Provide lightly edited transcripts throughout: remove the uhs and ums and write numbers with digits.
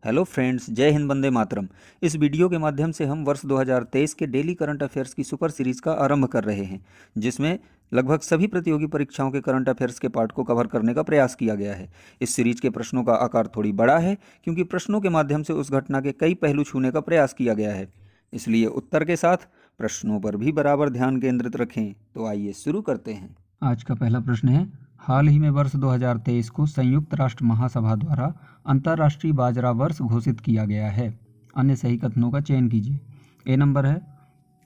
Hello friends, जय हिंद, वंदे मातरम। इस video के माध्यम से हम वर्ष 2023 के डेली करंट अफेयर्स की सुपर सीरीज का आरंभ कर रहे हैं, जिसमें लगभग सभी प्रतियोगी परीक्षाओं के करंट अफेयर्स के पार्ट को कवर करने का प्रयास किया गया है। इस सीरीज के प्रश्नों का आकार थोड़ी बड़ा है, क्योंकि प्रश्नों के माध्यम से उस घटना के कई पहलू छूने का प्रयास किया गया है। इसलिए उत्तर के साथ प्रश्नों पर भी बराबर ध्यान केंद्रित रखें। तो आइए शुरू करते हैं। आज का पहला प्रश्न है, हाल ही में वर्ष 2023 को संयुक्त राष्ट्र महासभा द्वारा अंतर्राष्ट्रीय बाजरा वर्ष घोषित किया गया है। अन्य सही कथनों का चयन कीजिए। ए नंबर है,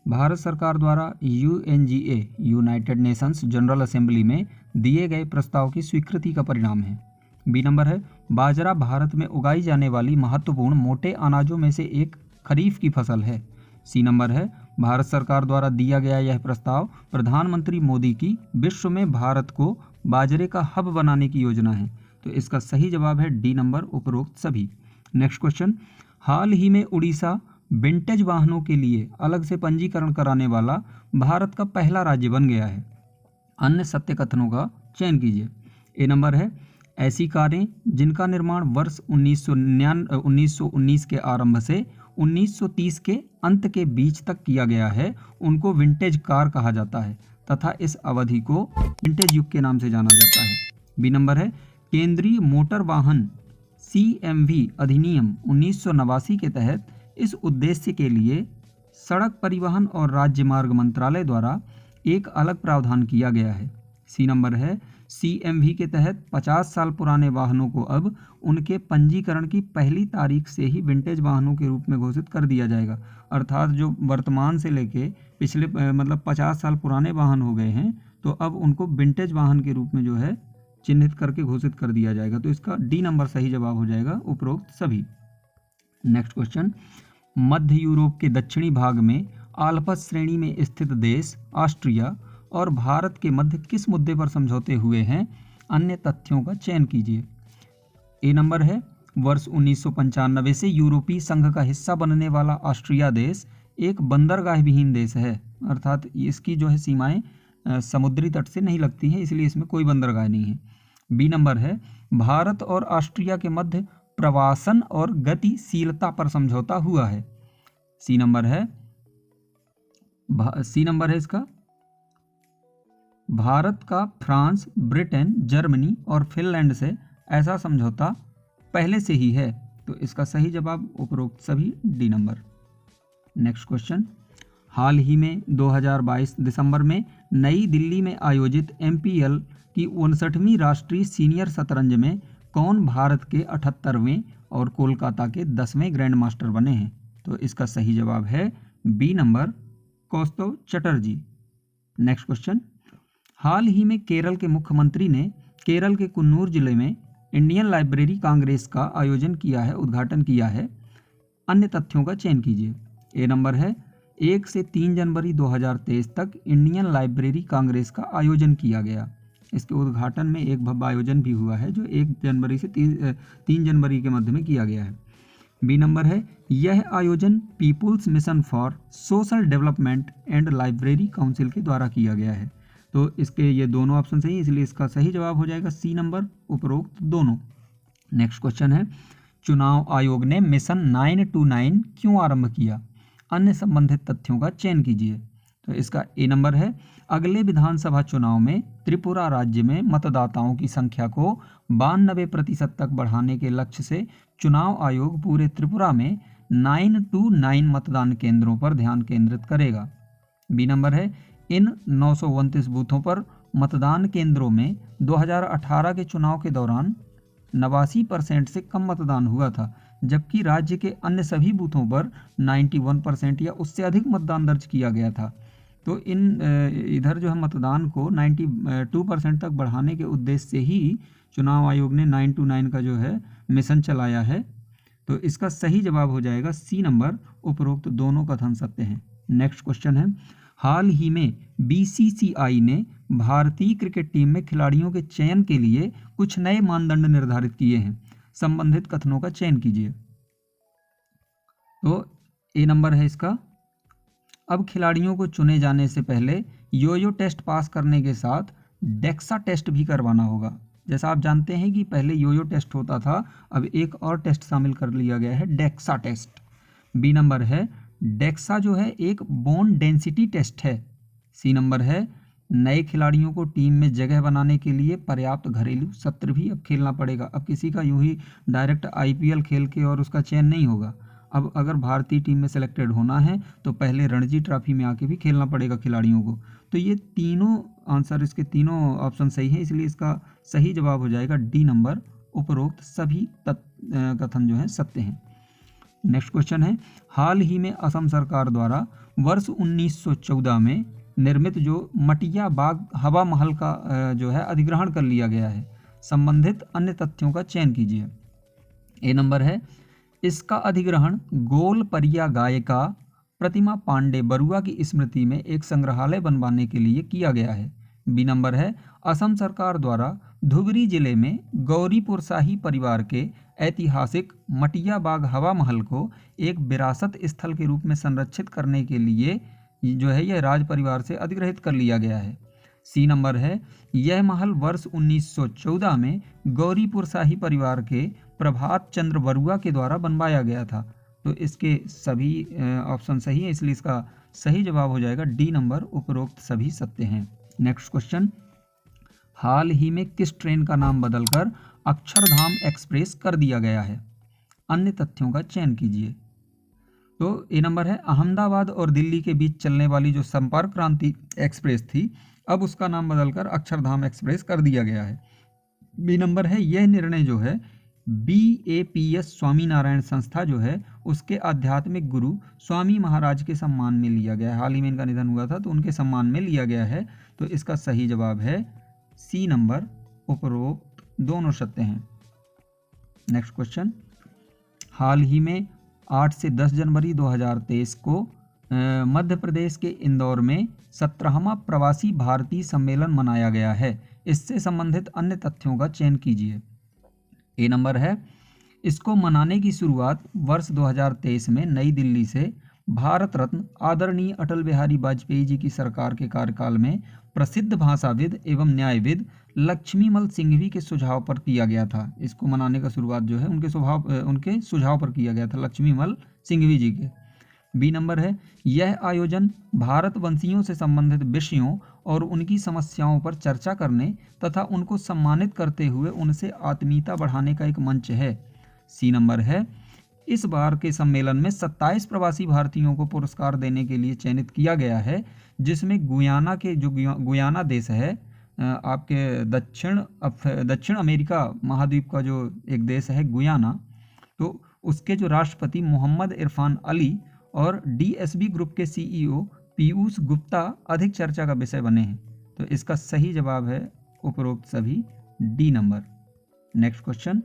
भारत सरकार द्वारा UNGA United Nations general assembly में दिए गए प्रस्ताव की स्वीकृति का परिणाम है। बी नंबर है, बाजरा भारत में उगाई जाने वाली महत्वपूर्ण मोटे अनाजों में से एक खरीफ की फसल है। सी नंबर है, भारत सरकार द्वारा दिया गया यह प्रस्ताव प्रधानमंत्री मोदी की विश्व में भारत को बाजरे का हब बनाने की योजना है। तो इसका सही जवाब है डी नंबर, उपरोक्त सभी। नेक्स्ट क्वेश्चन, हाल ही में उड़ीसा विंटेज वाहनों के लिए अलग से पंजीकरण कराने वाला भारत का पहला राज्य बन गया है। अन्य सत्य कथनों का चयन कीजिए। ए नंबर है, ऐसी कारें जिनका निर्माण वर्ष 1919 के आरंभ से 1930 के अंत के बीच तक किया गया है, उनको विंटेज कार कहा जाता है तथा इस अवधि को विंटेज युग के नाम से जाना जाता है। बी नंबर है, केंद्रीय मोटर वाहन CMV अधिनियम 1989 के तहत इस उद्देश्य के लिए सड़क परिवहन और राज्य मार्ग मंत्रालय द्वारा एक अलग प्रावधान किया गया है। सी नंबर है, CMV के तहत 50 साल पुराने वाहनों को अब उनके पंजीकरण की पहली तारीख से ही विंटेज वाहनों के रूप में घोषित कर दिया जाएगा। अर्थात जो वर्तमान से लेके पिछले 50 साल पुराने वाहन हो गए हैं, तो अब उनको विंटेज वाहन के रूप में जो है चिन्हित करके घोषित कर दिया जाएगा। तो इसका डी नंबर सही जवाब हो जाएगा, उपरोक्त सभी। नेक्स्ट क्वेश्चन, मध्य यूरोप के दक्षिणी भाग में आल्प्स श्रेणी में स्थित देश ऑस्ट्रिया और भारत के मध्य किस मुद्दे पर समझौते हुए हैं? अन्य तथ्यों का चयन कीजिए। ए नंबर है, वर्ष 1995 से यूरोपीय संघ का हिस्सा बनने वाला ऑस्ट्रिया देश एक बंदरगाह विहीन देश है। अर्थात इसकी जो है सीमाएं समुद्री तट से नहीं लगती हैं, इसलिए इसमें कोई बंदरगाह नहीं है। बी नंबर है, भारत और ऑस्ट्रिया के मध्य प्रवासन और गतिशीलता पर समझौता हुआ है। सी नंबर है इसका, भारत का फ्रांस, ब्रिटेन, जर्मनी और फिनलैंड से ऐसा समझौता पहले से ही है। तो इसका सही जवाब उपरोक्त सभी, डी नंबर। नेक्स्ट क्वेश्चन, हाल ही में 2022 दिसंबर में नई दिल्ली में आयोजित MPL की 59वीं राष्ट्रीय सीनियर शतरंज में कौन भारत के 78वें और कोलकाता के 10वें ग्रैंड मास्टर बने हैं? तो इसका सही जवाब है B number, Kaustav Chatterjee. Next question, हाल ही में केरल के मुख्यमंत्री ने केरल के कुन्नूर जिले में इंडियन लाइब्रेरी कांग्रेस का आयोजन किया है, उद्घाटन किया है। अन्य तथ्यों का चयन कीजिए। ए नंबर है, 1 से 3 जनवरी 2023 तक इंडियन लाइब्रेरी कांग्रेस का आयोजन किया गया। इसके उद्घाटन में एक भव्य आयोजन भी हुआ है, जो 1 जनवरी से 3 जनवरी के मध्य में किया गया है। बी नंबर है, यह आयोजन people's mission for social development and library council के द्वारा किया गया है। तो इसके ये दोनों ऑप्शन सही, इसलिए इसका सही जवाब हो जाएगा सी नंबर, उपरोक्त दोनों। नेक्स्ट क्वेश्चन है, चुनाव आयोग ने मिशन 929 क्यों आरंभ किया? अन्य संबंधित तथ्यों का चयन कीजिए। तो इसका ए नंबर है, अगले विधानसभा चुनाव में त्रिपुरा राज्य में मतदाताओं की संख्या को 92% तक बढ़ाने के लक्ष्य से चुनाव आयोग पूरे त्रिपुरा में 929 मतदान केंद्रों पर ध्यान केंद्रित करेगा। बी नंबर है, इन 929 बूथों पर मतदान केंद्रों में 2018 के चुनाव के दौरान 89% से कम मतदान हुआ था, जबकि राज्य के अन्य सभी बूथों पर 91% या उससे अधिक मतदान दर्ज किया गया था। तो इधर जो है मतदान को 92% तक बढ़ाने के उद्देश्य से ही चुनाव आयोग ने 929 का जो है मिशन चलाया है। तो इसका सही जवाब हो जाएगा सी नंबर, उपरोक्त दोनों कथन सत्य हैं। नेक्स्ट क्वेश्चन है, हाल ही में BCCI ने भारतीय क्रिकेट टीम में खिलाड़ियों के चयन के लिए कुछ नए मानदंड निर्धारित किए हैं। संबंधित कथनों का चयन कीजिए। तो ए नंबर है इसका, अब खिलाड़ियों को चुने जाने से पहले योयो टेस्ट पास करने के साथ डेक्सा टेस्ट भी करवाना होगा। जैसा आप जानते हैं कि पहले योयो टेस्ट होता था, अब एक और टेस्ट शामिल कर लिया गया है, डेक्सा टेस्ट। बी नंबर है डेक्सा जो है एक बोन डेंसिटी टेस्ट है। सी नंबर है नए खिलाड़ियों को टीम में जगह बनाने के लिए पर्याप्त घरेलू सत्र भी अब खेलना पड़ेगा। अब किसी का यूं ही डायरेक्ट आईपीएल खेल के और उसका चयन नहीं होगा। अब अगर भारतीय टीम में सेलेक्टेड होना है तो पहले रणजी ट्रॉफी में आके भी खेलना पड़ेगा खिलाड़ियों को। तो ये तीनों आंसर, इसके तीनों ऑप्शन सही हैं, इसलिए इसका सही जवाब हो जाएगा डी नंबर। उपरोक्त सभी कथन जो हैं सत्य हैं। नेक्स्ट क्वेश्चन है, हाल ही में असम सरकार द्वारा वर्ष 1914 में निर्मित जो मटिया बाग हवा महल का जो है अधिग्रहण कर लिया गया है। संबंधित अन्य तथ्यों का चयन कीजिए। ए नंबर है इसका अधिग्रहण गोल परिया गायिका प्रतिमा पांडे बरुआ की स्मृति में एक संग्रहालय बनवाने के लिए किया गया है। बी नंबर है असम सरकार द्वारा धुबरी जिले में गौरीपुर शाही परिवार के ऐतिहासिक मटिया बाग हवा महल को एक विरासत स्थल के रूप में संरक्षित करने के लिए जो है यह राज परिवार से अधिग्रहित कर लिया गया है। सी नंबर है यह महल वर्ष 1914 में गौरीपुर शाही परिवार के प्रभात चंद्र बरुआ के द्वारा बनवाया गया था। तो इसके सभी ऑप्शन सही है, इसलिए इसका सही जवाब हो जाएगा डी नंबर। उपरोक्त सभी सत्य हैं। नेक्स्ट क्वेश्चन, हाल ही में किस ट्रेन का नाम बदलकर अक्षरधाम एक्सप्रेस कर दिया गया है? अन्य तथ्यों का चयन कीजिए। तो ए नंबर है अहमदाबाद और दिल्ली के बीच चलने वाली जो संपर्क क्रांति एक्सप्रेस थी, अब उसका नाम बदलकर अक्षरधाम एक्सप्रेस कर दिया गया है। बी नंबर है यह निर्णय जो है BAPS स्वामीनारायण संस्था जो है उसके आध्यात्मिक गुरु स्वामी महाराज के सम्मान में लिया गया है। हाल ही में इनका निधन हुआ था तो उनके सम्मान में लिया गया है। तो इसका सही जवाब है सी नंबर। उपरोक्त दोनों सत्य हैं। नेक्स्ट क्वेश्चन, हाल ही में 8 से 10 जनवरी 2023 को मध्य प्रदेश के इंदौर में 17वां प्रवासी भारतीय सम्मेलन मनाया गया है। इससे संबंधित अन्य तथ्यों का चयन कीजिए। ए नंबर है इसको मनाने की शुरुआत वर्ष 2023 में नई दिल्ली से भारत रत्न आदरणीय अटल बिहारी वाजपेयी जी की सरकार के कार्यकाल में प्रसिद्ध भाषाविद एवं न्यायविद लक्ष्मीमल सिंघवी के सुझाव पर किया गया था। इसको मनाने का शुरुआत जो है उनके सुझाव पर किया गया था, लक्ष्मीमल सिंघवी जी के। बी नंबर है यह आयोजन भारतवंशियों से संबंधित विषयों और उनकी समस्याओं पर चर्चा करने तथा उनको सम्मानित करते हुए उनसे आत्मीयता बढ़ाने का एक मंच है। सी नंबर है इस बार के सम्मेलन में 27 प्रवासी भारतीयों को पुरस्कार देने के लिए चयनित किया गया है, जिसमें गुयाना के जो गुयाना देश है आपके दक्षिण अमेरिका महाद्वीप का जो एक देश है गुयाना, तो उसके जो राष्ट्रपति मोहम्मद इरफान अली और DSB ग्रुप के CEO पीयूष गुप्ता अधिक चर्चा का विषय बने हैं। तो इसका सही जवाब है उपरोक्त सभी, डी नंबर। नेक्स्ट क्वेश्चन,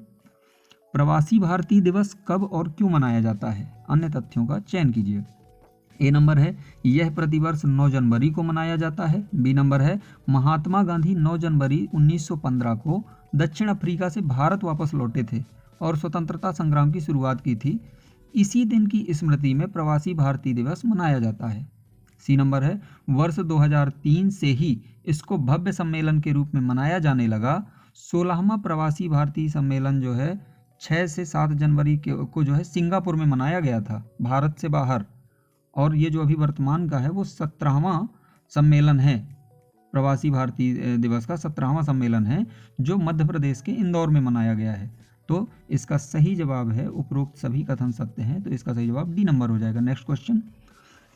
प्रवासी भारतीय दिवस कब और क्यों मनाया जाता है? अन्य तथ्यों का चयन कीजिए। ए नंबर है यह प्रतिवर्ष 9 जनवरी को मनाया जाता है। बी नंबर है महात्मा गांधी 9 जनवरी 1915 को दक्षिण अफ्रीका से भारत वापस लौटे थे और स्वतंत्रता संग्राम की शुरुआत की थी। इसी दिन की स्मृति में प्रवासी भारतीय दिवस मनाया जाता है। सी नंबर है वर्ष 2003 से ही इसको भव्य सम्मेलन के रूप में मनाया जाने लगा। 16वां प्रवासी भारतीय सम्मेलन जो है 6 से 7 जनवरी को जो है सिंगापुर में मनाया गया था भारत से बाहर, और ये जो अभी वर्तमान का है वो 17वां सम्मेलन है। प्रवासी भारतीय दिवस का 17वां सम्मेलन है जो मध्य प्रदेश के इंदौर में मनाया गया है। तो इसका सही जवाब है उपरोक्त सभी कथन सत्य हैं, तो इसका सही जवाब डी नंबर हो जाएगा। नेक्स्ट क्वेश्चन,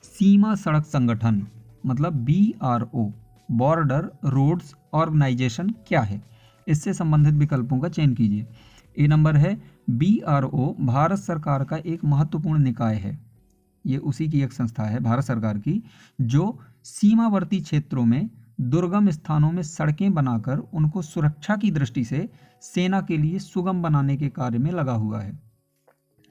सीमा सड़क संगठन मतलब BRO बॉर्डर रोड्स ऑर्गेनाइजेशन क्या है? इससे संबंधित विकल्पों का चयन कीजिए। ए नंबर है BRO भारत सरकार का एक महत्वपूर्ण निकाय है। ये उसी की एक संस्था है भारत सरकार की, जो सीमावर्ती क्षेत्रों में दुर्गम स्थानों में सड़कें बनाकर उनको सुरक्षा की दृष्टि से सेना के लिए सुगम बनाने के कार्य में लगा हुआ है।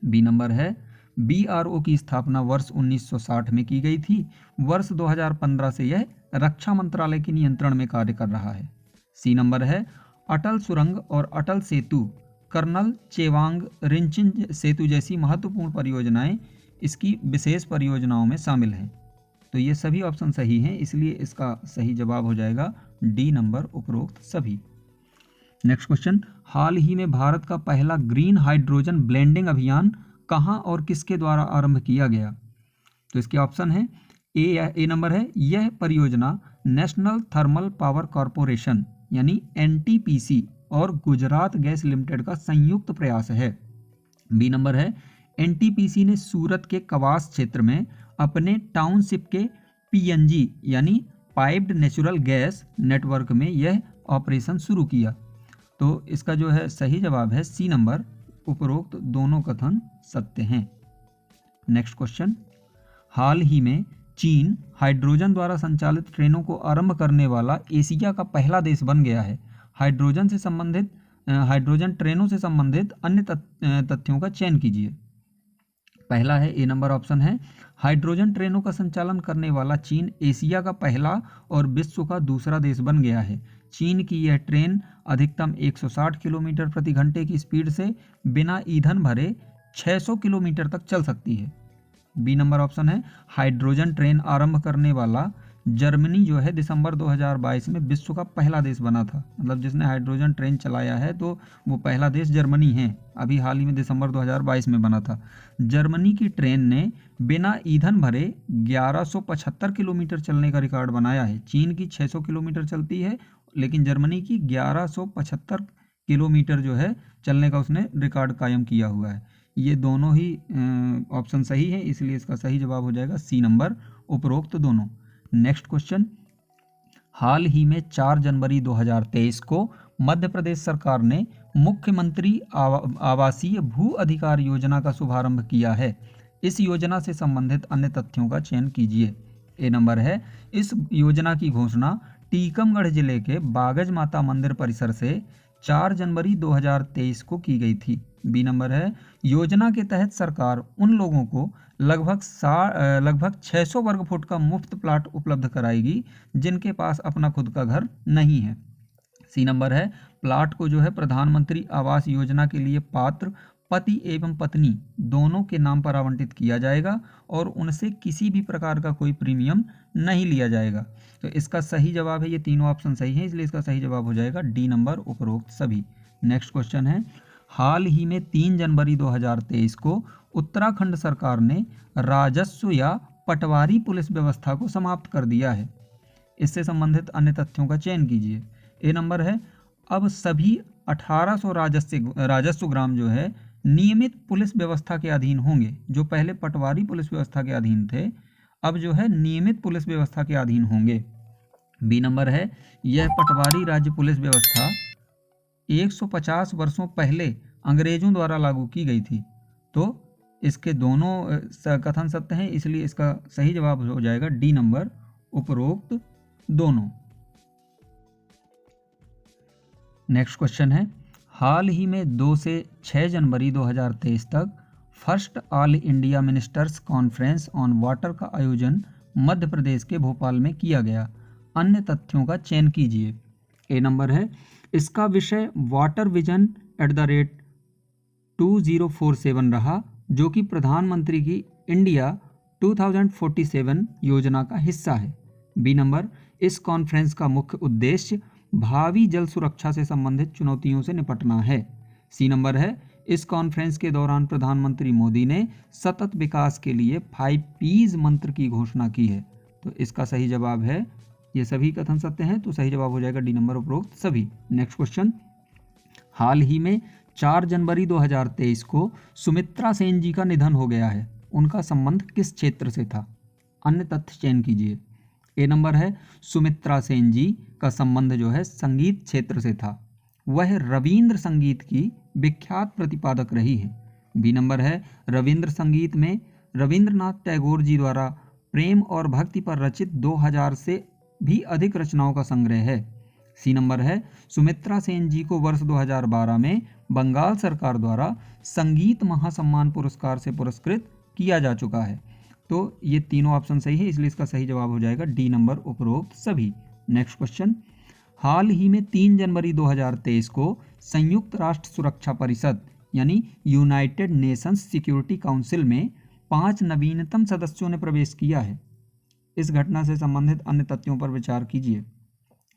बी नंबर है BRO की स्थापना वर्ष 1960 में की गई थी। वर्ष 2015 से यह रक्षा मंत्रालय के नियंत्रण में कार्य कर रहा है। सी नंबर है अटल सुरंग और अटल सेतु, कर्नल चेवांग रिंचिन सेतु जैसी महत्वपूर्ण परियोजनाएं इसकी विशेष परियोजनाओं में शामिल हैं। तो ये सभी ऑप्शन सही हैं, इसलिए इसका सही जवाब हो जाएगा डी नंबर। उपरोक्त सभी। नेक्स्ट क्वेश्चन, हाल ही में भारत का पहला ग्रीन हाइड्रोजन ब्लेंडिंग अभियान कहाँ और किसके द्वारा आरंभ किया गया? तो इसके ऑप्शन है ए नंबर है, यह परियोजना नेशनल थर्मल पावर कॉरपोरेशन यानी एनटीपीसी और गुजरात गैस लिमिटेड का संयुक्त प्रयास है। बी नंबर है, एनटीपीसी ने सूरत के कवास क्षेत्र में अपने टाउनशिप के पीएनजी यानी पाइप्ड नेचुरल गैस नेटवर्क में यह ऑपरेशन शुरू किया। तो इसका जो है सही जवाब है सी नंबर, उपरोक्त दोनों कथन सत्य हैं। नेक्स्ट क्वेश्चन, हाल ही में चीन हाइड्रोजन द्वारा संचालित ट्रेनों को आरंभ करने वाला एशिया का पहला देश बन गया है। हाइड्रोजन ट्रेनों से संबंधित अन्य तथ्यों का चयन कीजिए। पहला है ए नंबर ऑप्शन है, हाइड्रोजन ट्रेनों का संचालन करने वाला चीन एशिया का पहला और विश्व का दूसरा देश बन गया है। चीन की यह ट्रेन अधिकतम 160 किलोमीटर प्रति घंटे की स्पीड से बिना ईंधन भरे 600 किलोमीटर तक चल सकती है। बी नंबर ऑप्शन है, हाइड्रोजन ट्रेन आरंभ करने वाला जर्मनी जो है दिसंबर 2022 में विश्व का पहला देश बना था। मतलब जिसने हाइड्रोजन ट्रेन चलाया है तो वो पहला देश जर्मनी है, अभी हाल ही में दिसंबर 2022 में बना था। जर्मनी की ट्रेन ने बिना ईंधन भरे 1175 किलोमीटर चलने का रिकॉर्ड बनाया है। चीन की 600 किलोमीटर चलती है, लेकिन जर्मनी की 1175 किलोमीटर जो है चलने का उसने रिकॉर्ड कायम किया हुआ है। ये दोनों ही ऑप्शन सही है, इसलिए इसका सही जवाब हो जाएगा सी नंबर, उपरोक्त दोनों। नेक्स्ट क्वेश्चन, हाल ही में 4 जनवरी 2023 को मध्य प्रदेश सरकार ने मुख्यमंत्री आवासीय भू अधिकार योजना का शुभारंभ किया है। इस योजना से संबंधित अन्य तथ्यों का चयन कीजिए। ए नंबर है, इस योजना की घोषणा टीकमगढ़ जिले के बागज माता मंदिर परिसर से 4 जनवरी 2023 को की गई थी। बी नंबर है, योजना के तहत सरकार उन लोगों को लगभग 600 वर्ग फुट का मुफ्त प्लाट उपलब्ध कराएगी जिनके पास अपना खुद का घर नहीं है। सी नंबर है, प्लाट को जो है प्रधानमंत्री आवास योजना के लिए पात्र पति एवं पत्नी दोनों के नाम पर आवंटित किया जाएगा और उनसे किसी भी प्रकार का कोई प्रीमियम नहीं लिया जाएगा। तो इसका सही जवाब है, ये तीनों ऑप्शन सही है, इसलिए इसका सही जवाब हो जाएगा डी नंबर, उपरोक्त सभी। नेक्स्ट क्वेश्चन है, हाल ही में 3 जनवरी 2023 को उत्तराखंड सरकार ने राजस्व या पटवारी पुलिस व्यवस्था को समाप्त कर दिया है। इससे संबंधित अन्य तथ्यों का चयन कीजिए। ए नंबर है, अब सभी 1800 राजस्व ग्राम जो है नियमित पुलिस व्यवस्था के अधीन होंगे। जो पहले पटवारी पुलिस व्यवस्था के अधीन थे, अब जो है नियमित पुलिस व्यवस्था के अधीन होंगे। बी नंबर है, यह पटवारी राज्य पुलिस व्यवस्था 150 वर्षों पहले अंग्रेजों द्वारा लागू की गई थी। तो इसके दोनों कथन सत्य हैं, इसलिए इसका सही जवाब हो जाएगा डी नंबर, उपरोक्त दोनों। नेक्स्ट क्वेश्चन है, हाल ही में 2 से 6 जनवरी 2023 तक first all India ministers conference on water का आयोजन मध्य प्रदेश के भोपाल में किया गया। अन्य तथ्यों का चयन कीजिए। ए नंबर है, इसका विषय वाटर विजन @2047 रहा, जो कि प्रधानमंत्री की इंडिया 2047 योजना का हिस्सा है। बी नंबर, इस कॉन्फ्रेंस का मुख्य उद्देश्य भावी जल सुरक्षा से संबंधित चुनौतियों से निपटना है। सी नंबर है, इस कॉन्फ्रेंस के दौरान प्रधानमंत्री मोदी ने सतत विकास के लिए 5 P's मंत्र की घोषणा की है। तो इसका सही जवाब है, ये सभी कथन सत्य हैं, तो सही जवाब हो जाएगा डी नंबर, उपरोक्त सभी। नेक्स्ट क्वेश्चन, हाल ही में 4 जनवरी 2023 को सुमित्रा सेन जी का निधन हो गया है। उनका संबंध किस क्षेत्र से था? अन्य तथ्य चयन कीजिए। ए नंबर है, सुमित्रा सेन जी का संबंध जो है संगीत क्षेत्र से था। वह रविंद्र संगीत की विख्यात प्रतिपादक रही है। बी नंबर है, रविंद्र संगीत में रविंद्रनाथ टैगोर जी द्वारा प्रेम और भक्ति पर रचित 2000 से भी अधिक रचनाओं का संग्रह है। सी नंबर है, सुमित्रा सेन जी को वर्ष 2012 में बंगाल सरकार द्वारा संगीत महासम्मान पुरस्कार से पुरस्कृत किया जा चुका है। तो ये तीनों ऑप्शन सही है, इसलिए इसका सही जवाब हो जाएगा डी नंबर, उपरोक्त सभी। नेक्स्ट क्वेश्चन, हाल ही में 3 जनवरी 2023 को संयुक्त राष्ट्र सुरक्षा परिषद यानी यूनाइटेड नेशंस सिक्योरिटी काउंसिल में 5 नवीनतम सदस्यों ने प्रवेश किया है। इस घटना से संबंधित अन्य तथ्यों पर विचार कीजिए।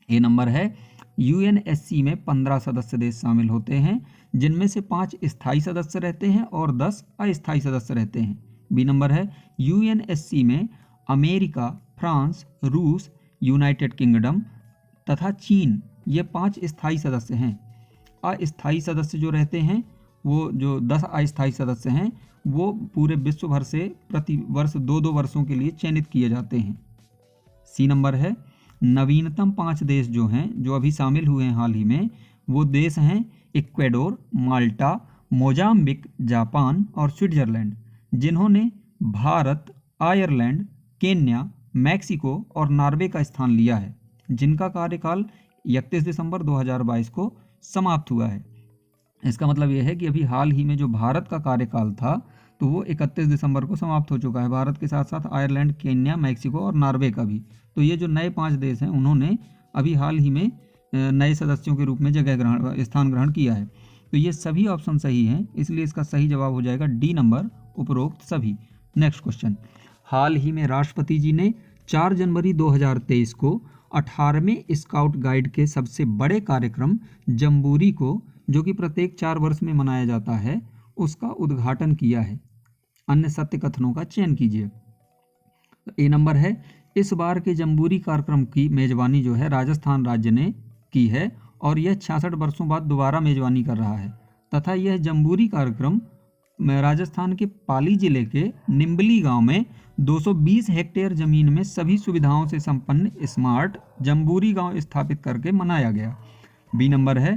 ए नंबर है, यूएनएससी में 15 सदस्य देश शामिल होते हैं, जिनमें से 5 स्थायी सदस्य रहते हैं और 10 अस्थायी सदस्य रहते हैं। बी नंबर है यूएनएससी में अमेरिका, फ्रांस, रूस, यूनाइटेड किंगडम तथा चीन ये 5 स्थायी सदस्य हैं। अस्थायी सदस्य जो रहते हैं वो जो 10 अस्थायी सदस्य हैं वो पूरे विश्व भर से प्रति वर्ष 2-2 वर्षों के लिए चयनित किए जाते हैं। सी नंबर है नवीनतम 5 देश जो हैं जो अभी शामिल हुए हैं हाल ही में, वो देश हैं इक्वेडोर, माल्टा, मोजाम्बिक, जापान और स्विट्जरलैंड, जिन्होंने भारत, आयरलैंड, केन्या, मैक्सिको और नॉर्वे का स्थान लिया है, जिनका कार्यकाल 31 दिसंबर 2022 को समाप्त हुआ है। इसका मतलब यह है कि अभी हाल ही में जो भारत का कार्यकाल था तो वो 31 दिसंबर को समाप्त हो चुका है। भारत के साथ साथ आयरलैंड, केन्या, मैक्सिको और नॉर्वे का भी। तो ये जो नए 5 देश हैं उन्होंने अभी हाल ही में नए सदस्यों के रूप में स्थान ग्रहण किया है। तो ये सभी ऑप्शन सही हैं, इसलिए इसका सही जवाब हो जाएगा डी नंबर, उपरोक्त सभी। नेक्स्ट क्वेश्चन, हाल ही में राष्ट्रपति जी ने 4 जनवरी 2023 को 18वें स्काउट गाइड के सबसे बड़े कार्यक्रम जम्बूरी को, जो कि प्रत्येक 4 वर्ष में मनाया जाता है, उसका उद्घाटन किया है। अन्य सत्य कथनों का चयन कीजिए। ए नंबर है इस बार के जम्बूरी कार्यक्रम की मेजबानी जो है राजस्थान राज्य ने की है और यह 66 वर्षों बाद दोबारा मेजबानी कर रहा है तथा यह जम्बूरी कार्यक्रम राजस्थान के पाली जिले के निम्बली गांव में 220 हेक्टेयर जमीन में सभी सुविधाओं से संपन्न स्मार्ट जम्बूरी गांव स्थापित करके मनाया गया। बी नंबर है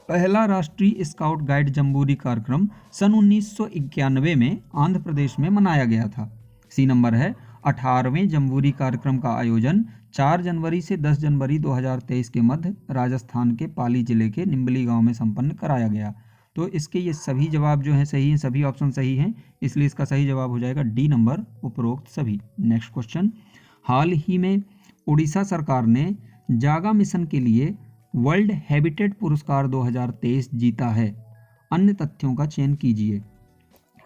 पहला राष्ट्रीय स्काउट गाइड जम्बूरी कार्यक्रम सन 1991 में आंध्र प्रदेश में मनाया गया था। सी नंबर है 18वें जम्बूरी कार्यक्रम का आयोजन 4 जनवरी से 10 जनवरी 2023 के मध्य राजस्थान के पाली जिले के निम्बली गांव में संपन्न कराया गया। तो इसके ये सभी जवाब जो हैं सही हैं, सभी ऑप्शन सही हैं, इसलिए इसका सही जवाब हो जाएगा डी नंबर, उपरोक्त सभी। नेक्स्ट क्वेश्चन, हाल ही में उड़ीसा सरकार ने जागा मिशन के लिए वर्ल्ड हैबिटेट पुरस्कार 2023 जीता है। अन्य तथ्यों का चयन कीजिए।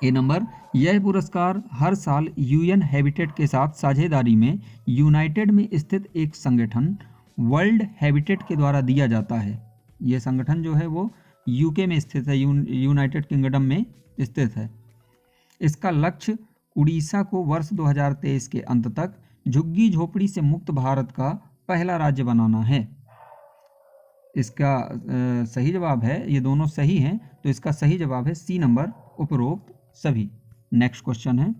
ए नंबर, यह पुरस्कार हर साल यूएन हैबिटेट के साथ साझेदारी में यूनाइटेड में स्थित एक संगठन वर्ल्ड हैबिटेट के द्वारा दिया जाता है। यह संगठन जो है वो यूके में स्थित है, यूनाइटेड किंगडम में स्थित है। इसका लक्ष्य उड़ीसा को वर्ष 2023 के अंत तक झुग्गी झोपड़ी से मुक्त भारत का पहला राज्य बनाना है। इसका सही जवाब है, ये दोनों सही हैं, तो इसका सही जवाब है सी नंबर, उपरोक्त सभी। नेक्स्ट क्वेश्चन है,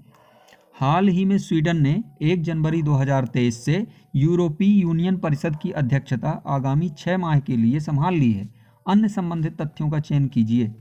हाल ही में स्वीडन ने 1 जनवरी 2023 से यूरोपीय यूनियन परिषद की अध्यक्षता आगामी 6 माह के लिए संभाल ली है। अन्य संबंधित तथ्यों का चयन कीजिए।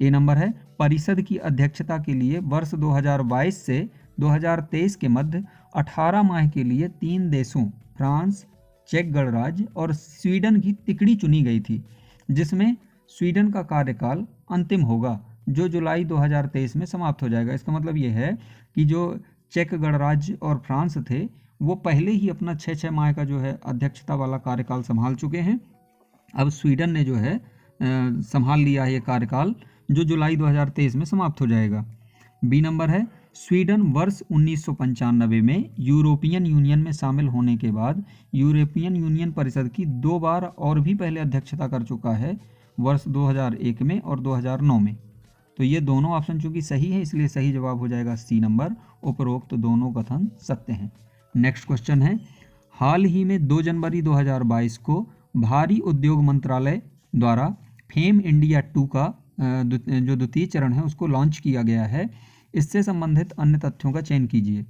ए नंबर है परिषद की अध्यक्षता के लिए वर्ष 2022 से 2023 के मध्य 18 माह के लिए 3 देशों फ्रांस, चेक गणराज्य और स्वीडन की तिकड़ी चुनी गई थी, जिसमें स्वीडन का कार्यकाल अंतिम होगा जो जुलाई 2023 में समाप्त हो जाएगा। इसका मतलब ये है कि जो चेक गणराज्य और फ्रांस थे वो पहले ही अपना 6-6 माह का जो है अध्यक्षता वाला कार्यकाल संभाल चुके हैं। अब स्वीडन ने जो है संभाल लिया है ये कार्यकाल जो जुलाई 2023 में समाप्त हो जाएगा। बी नंबर है स्वीडन वर्ष 1995 में यूरोपियन यूनियन में शामिल होने के बाद यूरोपियन यूनियन परिषद की 2 बार और भी पहले अध्यक्षता कर चुका है, वर्ष 2001 में और 2009 में। तो ये दोनों ऑप्शन चूंकि सही है इसलिए सही जवाब हो जाएगा सी नंबर, उपरोक्त दोनों कथन सत्य हैं। नेक्स्ट क्वेश्चन है, हाल ही में 2 जनवरी 2022 को भारी उद्योग मंत्रालय द्वारा फेम इंडिया 2 का जो द्वितीय चरण है उसको लॉन्च किया गया है। इससे संबंधित अन्य तथ्यों का चयन कीजिए।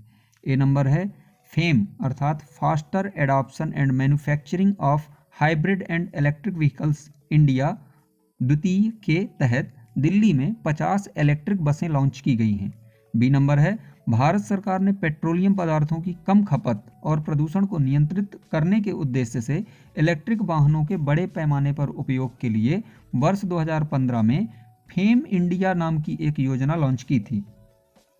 ए नंबर है फेम अर्थात faster adoption and manufacturing of hybrid and electric vehicles India द्वितीय के तहत दिल्ली में 50 इलेक्ट्रिक बसें लॉन्च की गई हैं। बी नंबर है भारत सरकार ने पेट्रोलियम पदार्थों की कम खपत और प्रदूषण को नियंत्रित करने के उद्देश्य से इलेक्ट्रिक वाहनों के बड़े पैमाने पर उपयोग के लिए वर्ष 2015 में फेम इंडिया नाम की एक योजना लॉन्च की थी।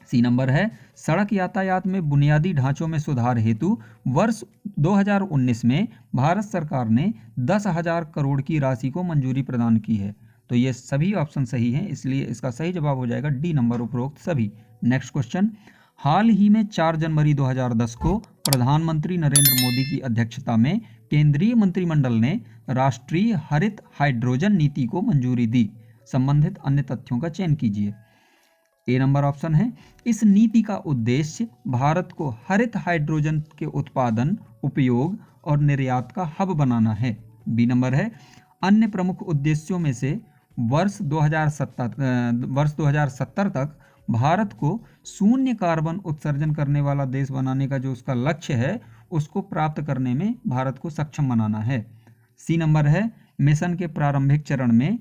सी नंबर है सड़क यातायात में बुनियादी ढांचों में सुधार हेतु वर्ष 2019 में भारत सरकार ने 10,000 करोड़ की राशि को मंजूरी प्रदान की है। तो ये सभी ऑप्शन सही हैं, इसलिए इसका सही जवाब हो जाएगा डी नंबर, उपरोक्त सभी। नेक्स्ट क्वेश्चन, हाल ही में 4 जनवरी 2010 को प्रधानमंत्री नरेंद्र मोदी की अध्यक्षता में केंद्रीय मंत्रिमंडल ने राष्ट्रीय हरित हाइड्रोजन नीति को मंजूरी दी? संबंधित अन्य तथ्यों का चयन कीजिए। ए नंबर ऑप्शन है, इस नीति का उद्देश्य भारत को हरित हाइड्रोजन के उत्पादन, उपयोग और निर्यात का हब बनाना है। बी नंबर है, अन्य प्रमुख उद्देश्यों में से वर्ष 2070 तक भारत को शून्य कार्बन उत्सर्जन करने वाला देश बनाने का जो उसका लक्ष्य है उसको प्राप्त करने में भारत को सक्षम बनाना है। सी नंबर है, मिशन के प्रारंभिक चरण में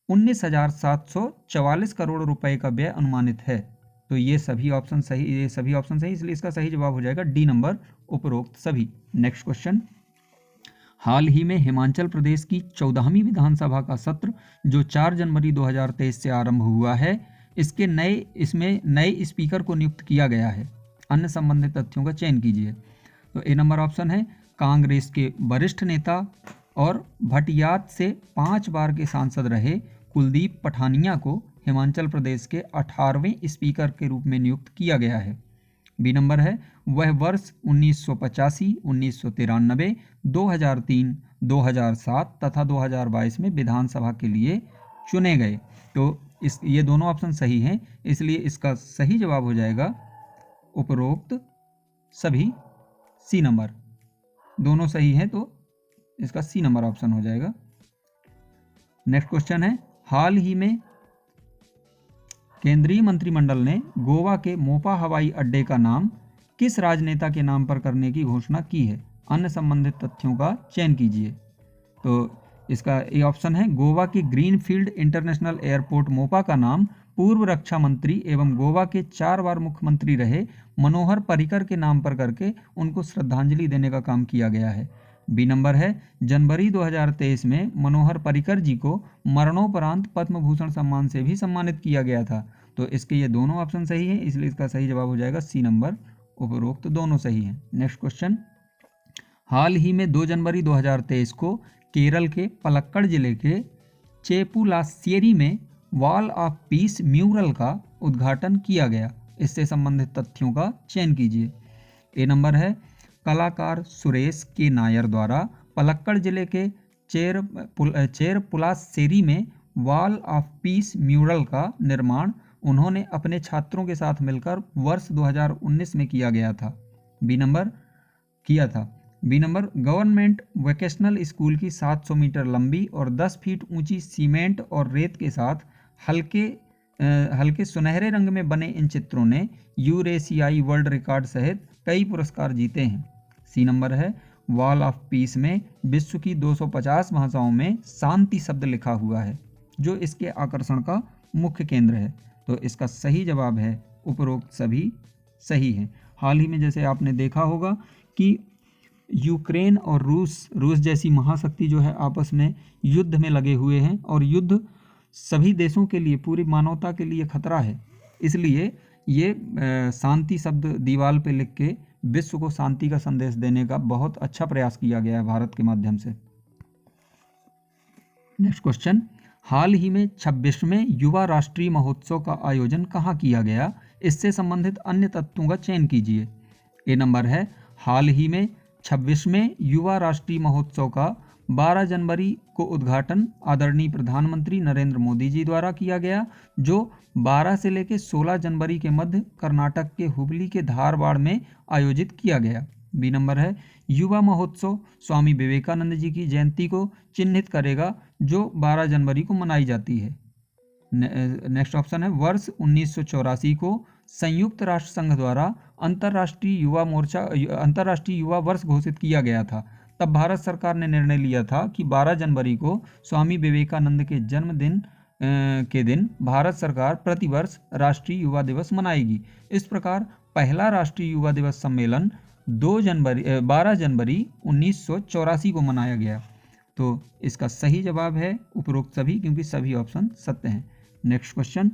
19,744 करोड़ रुपए का व्यय अनुमानित है। तो ये सभी ऑप्शन सही, इसलिए इसका सही जवाब हो जाएगा डी नंबर, उपरोक्त सभी। नेक्स्ट क्वेश्चन, हाल ही में हिमाचल प्रदेश की 14वीं विधानसभा का सत्र जो 4 जनवरी 2023 से आरंभ हुआ है, इसमें नए स्पीकर को नियुक्त किया गया है। अन्य संबंधित तथ्यों का चयन कीजिए। तो ए नंबर ऑप्शन है, कांग्रेस के वरिष्ठ नेता और भटियात से 5 बार के सांसद रहे कुलदीप पठानिया को हिमाचल प्रदेश के 18वें स्पीकर के रूप में नियुक्त किया गया है। बी नंबर है, वह वर्ष 1985, 1993, 2003, 2007 तथा 2022 में विधानसभा के लिए चुने गए। तो ये दोनों ऑप्शन सही हैं, इसलिए इसका सही जवाब हो जाएगा उपरोक्त सभी। सी नंबर, दोनों सही हैं तो इसका सी नंबर ऑप्शन हो जाएगा। नेक्स्ट क्वेश्चन है, हाल ही में केंद्रीय मंत्रिमंडल ने गोवा के मोपा हवाई अड्डे का नाम किस राजनेता के नाम पर करने की घोषणा की है? अन्य संबंधित तथ्यों का चयन कीजिए। तो इसका ए ऑप्शन है, गोवा के ग्रीनफील्ड इंटरनेशनल एयरपोर्ट मोपा का नाम पूर्व रक्षा मंत्री एवं गोवा के 4 बार मुख्यमंत्री रहे मनोहर पर्रिकर के नाम पर करके उनको श्रद्धांजलि देने का काम किया गया है। बी नंबर है, जनवरी 2023 में मनोहर पर्रिकर जी को मरणोपरांत पद्म भूषण सम्मान से भी सम्मानित किया गया था। तो इसके ये दोनों ऑप्शन सही हैं, इसलिए इसका सही जवाब हो जाएगा सी नंबर, उपरोक्त दोनों सही हैं। नेक्स्ट क्वेश्चन, हाल ही में 2 जनवरी 2023 को केरल के पलक्कड़ जिले के चेपुलास्येरी में वॉल ऑफ पीस म्यूरल का उद्घाटन किया गया। इससे संबंधित तथ्यों का चयन कीजिए। ए नंबर है, कलाकार सुरेश के नायर द्वारा पलक्कड़ जिले के चेरपुलास्येरी में वॉल ऑफ पीस म्यूरल का निर्माण उन्होंने अपने छात्रों के साथ मिलकर वर्ष 2019 में किया था। B number, government vocational school की 700 मीटर लंबी और 10 फीट ऊंची सीमेंट और रेत के साथ हल्के सुनहरे रंग में बने इन चित्रों ने यूरेशियाई वर्ल्ड रिकॉर्ड सहित कई पुरस्कार जीते हैं। सी नंबर है, वॉल ऑफ पीस में विश्व की 250 भाषाओं में शांति शब्द लिखा हुआ है जो इसके आकर्षण का मुख्य केंद्र है। तो इसका सही जवाब है उपरोक्त सभी सही है। हाल ही में जैसे आपने देखा होगा कि यूक्रेन और रूस जैसी महाशक्ति जो है आपस में युद्ध में लगे हुए हैं और युद्ध सभी देशों के लिए, पूरी मानवता के लिए खतरा है। इसलिए ये शांति शब्द दीवार पे लिख के विश्व को शांति का संदेश देने का बहुत अच्छा प्रयास किया गया है भारत के माध्यम से। नेक्स्ट क्वेश्चन, हाल ही में 26वें युवा राष्ट्रीय महोत्सव का आयोजन कहाँ किया गया? इससे संबंधित अन्य तथ्यों का चयन कीजिए। ए नंबर है, हाल ही में 26वें युवा राष्ट्रीय महोत्सव का 12 जनवरी को उद्घाटन आदरणीय प्रधानमंत्री नरेंद्र मोदी जी द्वारा किया गया, जो 12 से लेकर 16 जनवरी के मध्य कर्नाटक के हुबली के धारवाड़ में आयोजित किया गया। बी नंबर है, युवा महोत्सव स्वामी विवेकानंद जी की जयंती को चिन्हित करेगा जो 12 जनवरी को मनाई जाती है। नेक्स्ट ऑप्शन है, वर्ष 1984 को संयुक्त राष्ट्र संघ द्वारा अंतर्राष्ट्रीय युवा वर्ष घोषित किया गया था। तब भारत सरकार ने निर्णय लिया था कि 12 जनवरी को स्वामी विवेकानंद के जन्मदिन के दिन भारत सरकार प्रतिवर्ष राष्ट्रीय युवा दिवस मनाएगी। इस प्रकार पहला राष्ट्रीय युवा दिवस सम्मेलन 12 जनवरी 1984 को मनाया गया। तो इसका सही जवाब है उपरोक्त सभी, क्योंकि सभी ऑप्शन सत्य हैं। नेक्स्ट क्वेश्चन,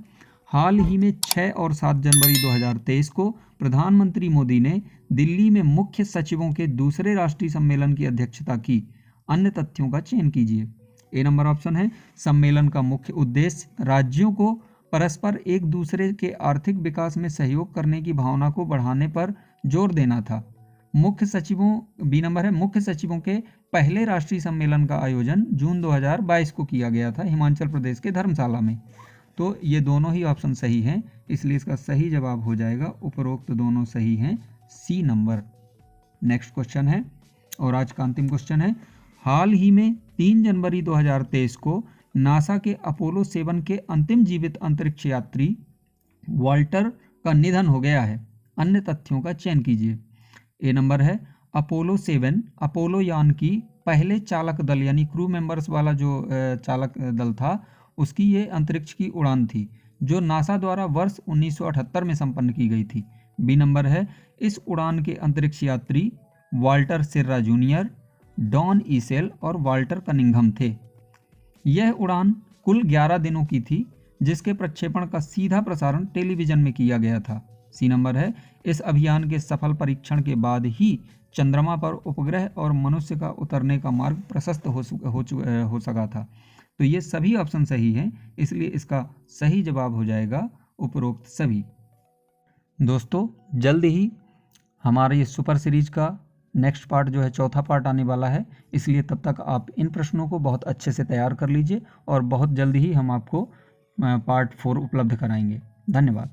हाल ही में 6 और 7 जनवरी 2023 को प्रधानमंत्री मोदी ने दिल्ली में मुख्य सचिवों के दूसरे राष्ट्रीय सम्मेलन की अध्यक्षता की। अन्य तथ्यों का चयन कीजिए। ए नंबर ऑप्शन है, सम्मेलन का मुख्य उद्देश्य राज्यों को परस्पर एक दूसरे के आर्थिक विकास में सहयोग करने की भावना को बढ़ाने पर जोर देना था। मुख्य सचिवों, बी नंबर है, मुख्य सचिवों के पहले राष्ट्रीय सम्मेलन का आयोजन जून 2022 को किया गया था हिमाचल प्रदेश के धर्मशाला में। तो ये दोनों ही ऑप्शन सही हैं, इसलिए इसका सही जवाब हो जाएगा उपरोक्त दोनों सही हैं, सी नंबर। नेक्स्ट क्वेश्चन है और आज का अंतिम क्वेश्चन है, हाल ही में 3 जनवरी 2023 को नासा के अपोलो 7 के अंतिम जीवित अंतरिक्ष यात्री वाल्टर का निधन हो गया है। अन्य तथ्यों का चयन कीजिए। ए नंबर है अपोलो 7 अपोलो यान की पहले चालक दल यानी क्रू मेंबर्स वाला जो चालक दल था उसकी ये अंतरिक्ष की उड़ान थी जो नासा द्वारा वर्ष 1978 में संपन्न की गई थी। बी नंबर है इस उड़ान के अंतरिक्ष यात्री Walter Sirra junior, don ECIL और वाल्टर कनिंघम थे। यह उड़ान कुल 11 दिनों की थी जिसके प्रक्षेपण का सीधा प्रसारण टेलीविजन में किया गया था। सी नंबर है इस अभियान के सफल परीक्षण के बाद ही चंद्रमा पर उपग्रह और मनुष्य का उतरने का मार्ग प्रशस्त हो सका था। तो ये सभी ऑप्शन सही हैं, इसलिए इसका सही जवाब हो जाएगा उपरोक्त सभी। दोस्तों जल्द ही हमारे ये सुपर सीरीज का नेक्स्ट पार्ट जो है चौथा पार्ट आने वाला है, इसलिए तब तक आप इन प्रश्नों को बहुत अच्छे से तैयार कर लीजिए और बहुत जल्द ही हम आपको पार्ट 4 उपलब्ध कराएंगे। धन्यवाद।